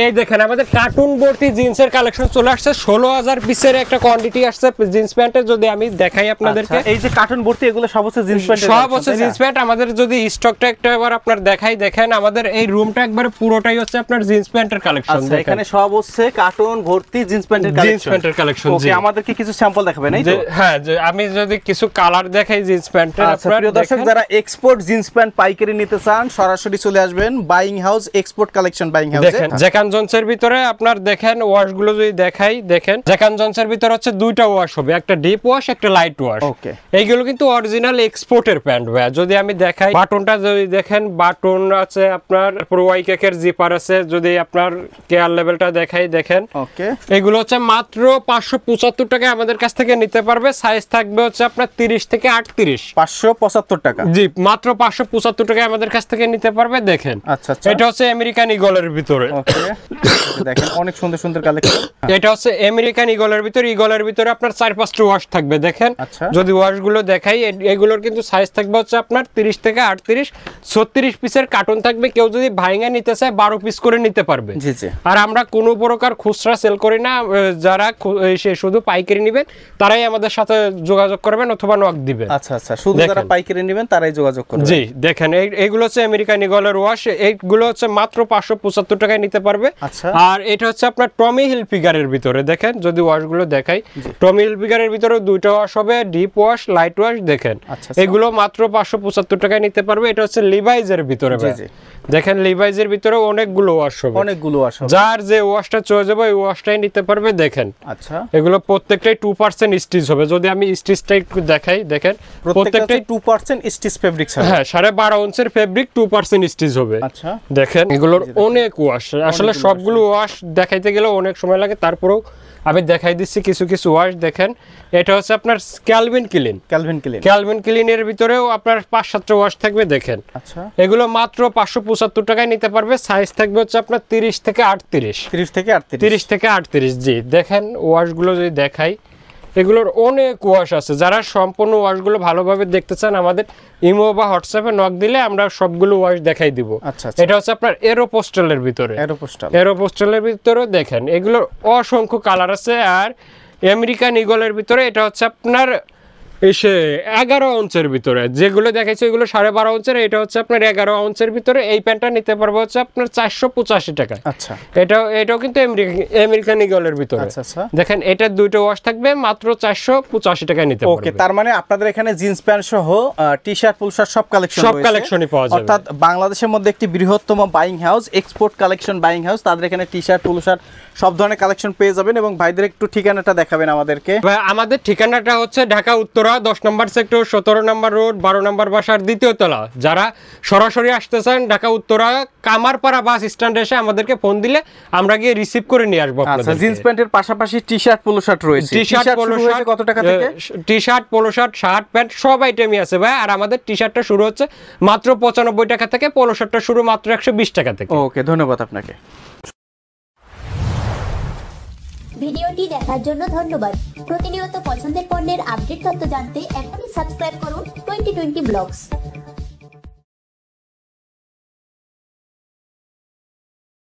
এই দেখেন আমাদের কার্টুন ভর্তি জিন্সের কালেকশন চলে আসছে 16000 পিসের একটা কোয়ান্টিটি আসছে জিন্স প্যান্টের। যদি আমি দেখাই আপনাদেরকে, এই যে কার্টুন ভর্তি এগুলো সব হচ্ছে জিন্স প্যান্ট, সব হচ্ছে জিন্স প্যান্ট। আমাদের যদি স্টকটা একবার আপনার দেখাই, দেখেন আমাদের এই রুমটা একবারে পুরোটাই হচ্ছে আপনার জিন্স প্যান্টের কালেকশন। আচ্ছা, এখানে সব হচ্ছে কার্টুন ভর্তি জিন্স প্যান্টের কালেকশন। ওকে, আমাদেরকে কিছু স্যাম্পল দেখাবেন এই তো? হ্যাঁ, আমি যদি কিছু কালার দেখাই জিন্স প্যান্টের, আপনারা প্রিয় দর্শক যারা এক্সপোর্ট জিন্স প্যান্ট পাইকারি নিতে চান সরাসরি চলে আসবেন buying house export collection buying হাউসে। দেখেন জ্যাকান জনসের ভিতরে আপনার দেখেন ওয়াশগুলো যদি দেখাই, দেখেন জ্যাকান জনসের ভিতরে হচ্ছে দুইটা ওয়াশ হবে, একটা ডিপ ওয়াশ একটা লাইট ওয়াশ। ওকে, এইগুলো কিন্তু অরিজিনাল এক্সপোর্টের প্যান্ট ভাই। যদি আমি দেখাই বাটনটা যদি দেখেন, বাটন আছে আপনার, ওয়াই কেকের জিপার আছে। যদি আপনার কেয়ার লেভেলটা দেখাই, দেখেন ওকে, এগুলো হচ্ছে মাত্র 575 টাকা আমাদের কাছ থেকে নিতে পারবে। সাইজ থাকবে হচ্ছে আপনার 30 থেকে 38। 575 টাকা? জি, মাত্র 575 টাকা আমাদের কাছ থেকে নিতে পারবে। দেখেন আচ্ছা আচ্ছা, এটা হচ্ছে আমেরিকান ইগলের ভিতরে। ওকে, দেখেন অনেক সুন্দর সুন্দর কালেকশন। এটা হচ্ছে আমেরিকান ইগলের ভিতরে। ইগলের ভিতরে আপনার 4-5টা ওয়াশ থাকবে। দেখেন যদি ওয়াশগুলো দেখাই, এগুলোর কিন্তু সাইজ থাকবে হচ্ছে আপনার 30 থেকে 38। 36 পিসের কার্টুন থাকবে। কেউ যদি ভাঙা নিতে চায় 12 পিস করে নিতে পারবে। জি জি। আর আমরা কোনো প্রকার খুচরা সেল করি না। যারা শুধু পাইকারি নেবেন তারাই আমাদের সাথে যোগাযোগ করবেন অথবা নক দিবেন। আচ্ছা আচ্ছা, শুধু যারা পাইকারি নেবেন তারাই যোগাযোগ করবেন। জি, দেখেন এইগুলো হচ্ছে আমেরিকান ইগলের ওয়াশ। এইগুলো হচ্ছে মাত্র 575 টাকায় নিতে পারবে। আচ্ছা, আর এটা হচ্ছে আপনার টমি হিলফিগারের ভিতরে। দেখেন যদি ওয়াশগুলো দেখাই, টমি হিলফিগারের ভিতরে দুইটা ওয়াশ হবে, ডিপ ওয়াশ লাইট ওয়াশ। দেখেন এগুলো মাত্র 575 টাকায় নিতে পারবে। এটা হচ্ছে লিভাইজের ভিতরে। দেখেন লিভাইজের ভিতরে অনেকগুলো ওয়াশ হবে, অনেকগুলো ওয়াশ হবে। যার যে ওয়াশটা চলে যাবে ওই ওয়াশটাই নিতে পারবে। দেখেন আচ্ছা, এগুলো প্রত্যেকটাই 2% স্টিচ হবে। যদি আমি স্টিচটা একটু দেখাই, দেখেন প্রত্যেকটাই 2% স্টিচ ফেব্রিক হবে। হ্যাঁ, 12.5 ইঞ্চের ফেব্রিক 2% স্টিচ হবে। আচ্ছা, দেখেন এগুলোর অনেক ওয়াশ। আসলে সবগুলো ওয়াশ দেখাইতে গেলে অনেক সময় লাগে, তারপরেও আমি দেখাই দিচ্ছি কিছু কিছু ওয়াশ। দেখেন এটা হচ্ছে আপনার ক্যালভিন ক্লিনের ভিতরেও আপনার 5-7টা ওয়াশ থাকবে। দেখেন আচ্ছা, এগুলো মাত্র 575 টাকায় নিতে পারবে। সাইজ থাকবে হচ্ছে আপনার 30 থেকে 38। জি, দেখেন ওয়াশগুলো যদি দেখাই, এগুলোর অনেক ওয়াশ আছে। যারা সম্পূর্ণ ওয়াশগুলো ভালোভাবে দেখতে চান আমাদের ইমো বা হোয়াটসঅ্যাপে নক দিলে আমরা সবগুলো ওয়াশ দেখাই দিব। আচ্ছা, এটা হচ্ছে আপনার এরোপোস্টালের ভিতরে। এরোপোস্টালের ভিতরে দেখেন এগুলোর অসংখ্য কালার আছে। আর আমেরিকান ইগলের ভিতরে এটা হচ্ছে আপনার 11 আউন্সের ভিতরে। যেগুলো দেখাইছে এগুলো 12.5 আউন্সের, এটা হচ্ছে আপনার 11 আউন্সের ভিতরে। এই প্যান্টটা নিতে পারবো হচ্ছে আপনার 485 টাকা। আচ্ছা, এটাও কিন্তু আমেরিকান ইগলের ভিতরে। আচ্ছা, দেখেন এটা দুটো ওয়াশ থাকবে, মাত্র 485 টাকায় নিতে পারবে। ওকে, তার মানে আপনাদের এখানে জিন্স প্যান্ট সহ টি-শার্ট পুল শার্ট সব কালেকশনই পাওয়া যাবে। অর্থাৎ বাংলাদেশের মধ্যে একটি বৃহত্তম buying house, export collection buying house. তাদের এখানে টি-শার্ট পুল শার্ট সব ধরনের কালেকশন পেয়ে যাবেন। এবং ভাইদের একটু ঠিকানাটা দেখাবেন আমাদেরকে। আমাদের ঠিকানাটা হচ্ছে ঢাকা উত্তরা 10 নম্বর সেক্টর, 17 নম্বর রোড, 12 নম্বর বাসার 2য় তলা। যারা সরাসরি আসতে চান ঢাকা উত্তরা কামারপাড়া বাস স্ট্যান্ডে এসে আমাদেরকে ফোন দিলে আমরা গিয়ে রিসিভ করে নিয়ে আসবো। আচ্ছা, জিন্স প্যান্টের পাশাপাশি টি-শার্ট পোলো শার্ট রয়েছে। টি-শার্ট পোলো শার্ট কত টাকা থেকে? T-shirt polo shirt shirt pant সব আইটেমই আছে ভাই। আর আমাদের টি-শার্টটা শুরু হচ্ছে মাত্র 95 টাকা থেকে, পোলো শার্টটা শুরু মাত্র 120 টাকা থেকে। ওকে, ধন্যবাদ আপনাকে। ভিডিওটি দেখার জন্য ধন্যবাদ। প্রতিনিয়ত পছন্দের পণ্যের আপডেট তথ্য জানতে এখনই সাবস্ক্রাইব করুন 2020 ব্লগস।